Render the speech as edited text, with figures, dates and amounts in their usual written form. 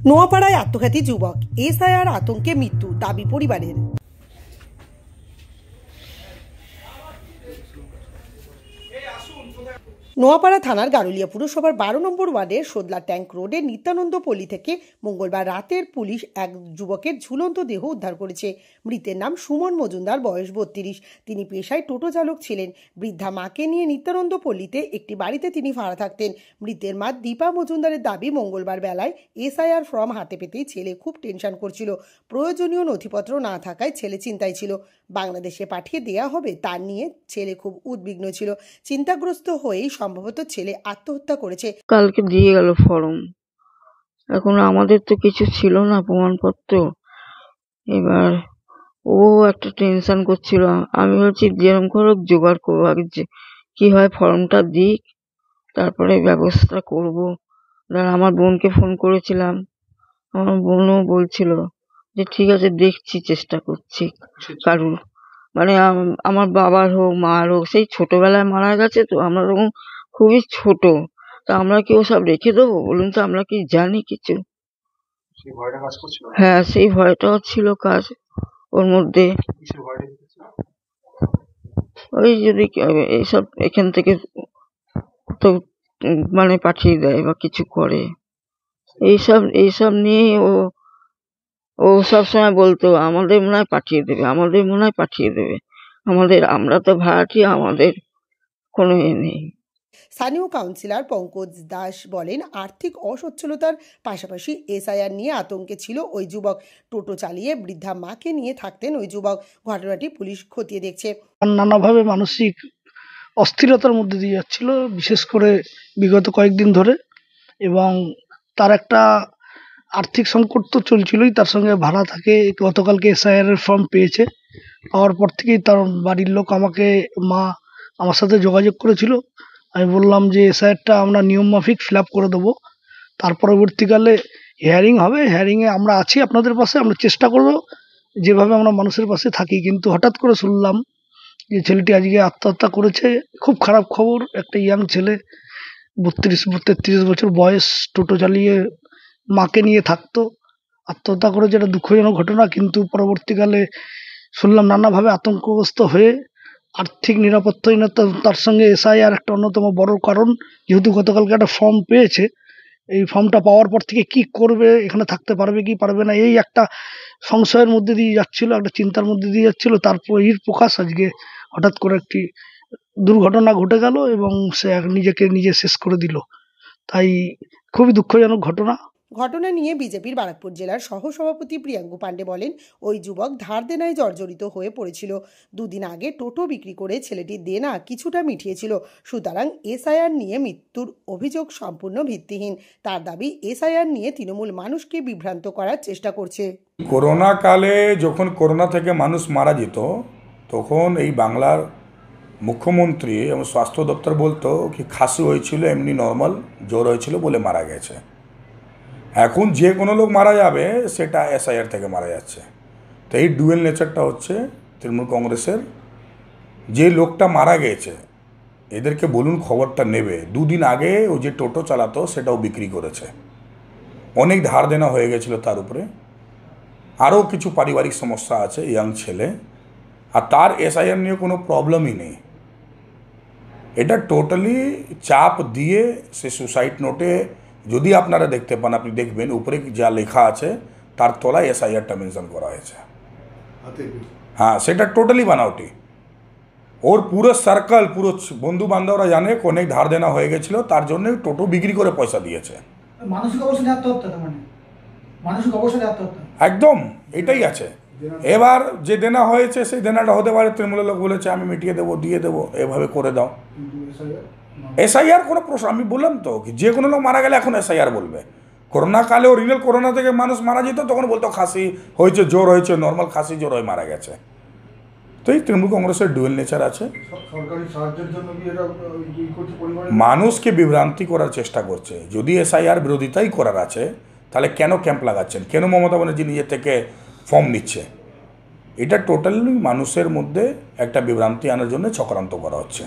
নোয়াপাড়ায় আত্মঘাতী যুবক, এসআইআর আতঙ্কে মৃত্যু, দাবি পরিবারের। নোয়াপাড়া থানার গারুলিয়া পুরসভার 12 নম্বর ওয়ার্ডের সোদলা ট্যাঙ্ক রোডের নিত্যানন্দ পল্লী থেকে মঙ্গলবার রাতের পুলিশ এক যুবকের ঝুলন্ত দেহ উদ্ধার করেছে। মৃতের নাম সুমন মজুমদার, বয়স 32। তিনি পেশায় টোটো চালক ছিলেন। বৃদ্ধা মাকে নিয়ে নিত্যানন্দ পল্লীতে একটি বাড়িতে তিনি ভাড়া থাকতেন। মৃতের মা দীপা মজুমদারের দাবি, মঙ্গলবার বেলায় এসআইআর ফর্ম হাতে পেতেই ছেলে খুব টেনশন করছিল। প্রয়োজনীয় নথিপত্র না থাকায় ছেলে চিন্তায় ছিল। বাংলাদেশে পাঠিয়ে দেয়া হবে তা নিয়ে ছেলে খুব উদ্বিগ্ন ছিল। চিন্তাগ্রস্ত হয়েই সম্ভবত ছেলে আত্মহত্যা করেছে। কালকে দিয়ে গেল ফর্ম, এখন আমাদের তো কিছু ছিল না প্রমাণপত্র। এবার ও একটা টেনশন করছিল। আমি বলছি যেরকম করে জোগাড় করবো, আগে যে কি হয় ফর্মটা দিক, তারপরে ব্যবস্থা করব। আমার বোনকে ফোন করেছিলাম, আমার বোনও বলছিল যে ঠিক আছে দেখছি, চেষ্টা করছি। কারণ মানে আমার বাবার হোক মার হোক, সেই ছোটবেলায় মারা গেছে, তো আমরা তখন খুবই ছোট, তা আমরা কি ওসব রেখে দেবো বলুন তো? আমরা কি জানি কিছু? হ্যাঁ, সেই ভয়টাও ছিল কাজ ওর মধ্যে। ওই যদি এইসব এখান থেকে তো মানে পাঠিয়ে দেয় বা কিছু করে, এইসব নিয়ে ও সবসময় বলতো আমাদের মনে হয় পাঠিয়ে দেবে, আমাদের মনে হয় পাঠিয়ে দেবে। আমরা তো ভাড়াটি, আমাদের কোনো নেই। স্থানীয় কাউন্সিলর পঙ্কজ দাস বলেন, আর্থিক অসচ্ছলতার পাশাপাশি এসআইআর নিয়ে আতঙ্কে ছিল ওই যুবক। টোটো চালিয়ে বৃদ্ধা মাকে নিয়ে থাকতেন ওই যুবক। ঘটনাটি পুলিশ খতিয়ে দেখছে। নানাভাবে মানসিক অস্থিরতার মধ্যে দিয়ে যাচ্ছিল, বিশেষ করে বিগত কয়েকদিন ধরে, এবং তার একটা আর্থিক সংকট তো চলছিলই, তার সঙ্গে ভাড়া থাকে। গতকালকে এসআইআর এর ফর্ম পেয়েছে, পাওয়ার পর থেকেই তার বাড়ির লোক মা আমার সাথে যোগাযোগ করেছিল। আমি বললাম যে এসআইআরটা আমরা নিয়ম মাফিক ফিল আপ করে দেবো, তার পরবর্তীকালে হিয়ারিং হবে, হিয়ারিংয়ে আমরা আছি আপনাদের পাশে, আমরা চেষ্টা করব যেভাবে আমরা মানুষের পাশে থাকি। কিন্তু হঠাৎ করে শুনলাম যে ছেলেটি আজকে আত্মহত্যা করেছে। খুব খারাপ খবর। একটা ইয়াং ছেলে, 32-33 বছর বয়স, টোটো চালিয়ে মাকে নিয়ে থাকতো, আত্মহত্যা করেছে। এটা দুঃখজনক ঘটনা। কিন্তু পরবর্তীকালে শুনলাম নানাভাবে আতঙ্কগ্রস্ত হয়ে আর্থিক নিরাপত্তাহীনতা, তার সঙ্গে এসআইআর একটা অন্যতম বড় কারণ। যেহেতু গতকালকে একটা ফর্ম পেয়েছে, এই ফর্মটা পাওয়ার পর থেকে কি করবে, এখানে থাকতে পারবে কি পারবে না, এই একটা সংশয়ের মধ্যে দিয়ে যাচ্ছিল, একটা চিন্তার মধ্যে দিয়ে যাচ্ছিল। তারপর এর প্রকাশ আজকে হঠাৎ করে একটি দুর্ঘটনা ঘটে গেল এবং সে নিজেকে নিজে শেষ করে দিল। তাই খুবই দুঃখজনক ঘটনা। ঘটনা নিয়ে বিজেপির বারাকপুর জেলার সহসভাপতি প্রিয়াঙ্কু পাণ্ডে বলেন, ওই যুবক ধার দেনায় জর্জরিত হয়ে পড়েছিল। দুদিন আগে টোটো বিক্রি করে ছেলেটির দেনা কিছুটা মিটিয়েছিল। সুতরাং এসআইআর নিয়ে মৃত্যুর অভিযোগ সম্পূর্ণ ভিত্তিহীন। তার দাবি, এসআইআর নিয়ে তৃণমূল মানুষকে বিভ্রান্ত করার চেষ্টা করছে। করোনা কালে যখন করোনা থেকে মানুষ মারা যেত, তখন এই বাংলার মুখ্যমন্ত্রী এবং স্বাস্থ্য দপ্তর বলতো কি খাসি হয়েছিল, এমনি নর্মাল জ্বর হয়েছিল বলে মারা গেছে। এখন যে কোনো লোক মারা যাবে, সেটা এসআইআর থেকে মারা যাচ্ছে। তো এই ডুয়েল নেচারটা হচ্ছে তৃণমূল কংগ্রেসের। যে লোকটা মারা গেছে, এদেরকে বলুন খবরটা নেবে। দুদিন আগে ও যে টোটো চালাতো সেটাও বিক্রি করেছে। অনেক ধার দেনা হয়ে গেছিলো তার উপরে, আরও কিছু পারিবারিক সমস্যা আছে, ইয়াং ছেলে। আর তার এসআইআর নিয়ে কোনো প্রবলেমই নেই। এটা টোটালি চাপ দিয়ে সে সুসাইড নোটে, যদি আপনারা দেখতে পান, আপনি দেখবেন উপরে যা লেখা আছে তার তলায় এসআইআরটা মেনশন করা হয়েছে। হ্যাঁ, সেটা টোটালি বানাওটি। ওর পুরো সার্কেল, পুরো বন্ধু বান্ধবরা জানে অনেক ধার দেনা হয়ে গেছিল, তার জন্য টোটো বিক্রি করে পয়সা দিয়েছে। একদম এটাই আছে। এবার যে দেনা হয়েছে সেই দেনাটা হতে পারে তৃণমূলের লোক বলেছে আমি মিটিয়ে দেবো, দিয়ে দেবো, এভাবে করে দাও। এসআইআর কোনো প্রশ্ন, আমি বললাম তো যে কোনো লোক মারা গেলে এখন এসআইআর বলবে। করোনা কালেও রিয়েল করোনা থেকে মানুষ মারা যেত, তখন বলতো খাসি হয়েছে, জ্বর হয়েছে, নর্মাল খাসি জ্বর হয়ে মারা গেছে। তো এই তৃণমূল কংগ্রেসের ডুয়েল নেচার আছে, মানুষকে বিভ্রান্তি করার চেষ্টা করছে। যদি এসআইআর বিরোধিতাই করার আছে, তাহলে কেন ক্যাম্প লাগাচ্ছেন, কেন মমতা ব্যানার্জি নিজের থেকে ফর্ম নিচ্ছে? এটা টোটালি মানুষের মধ্যে একটা বিভ্রান্তি আনার জন্য চক্রান্ত করা হচ্ছে।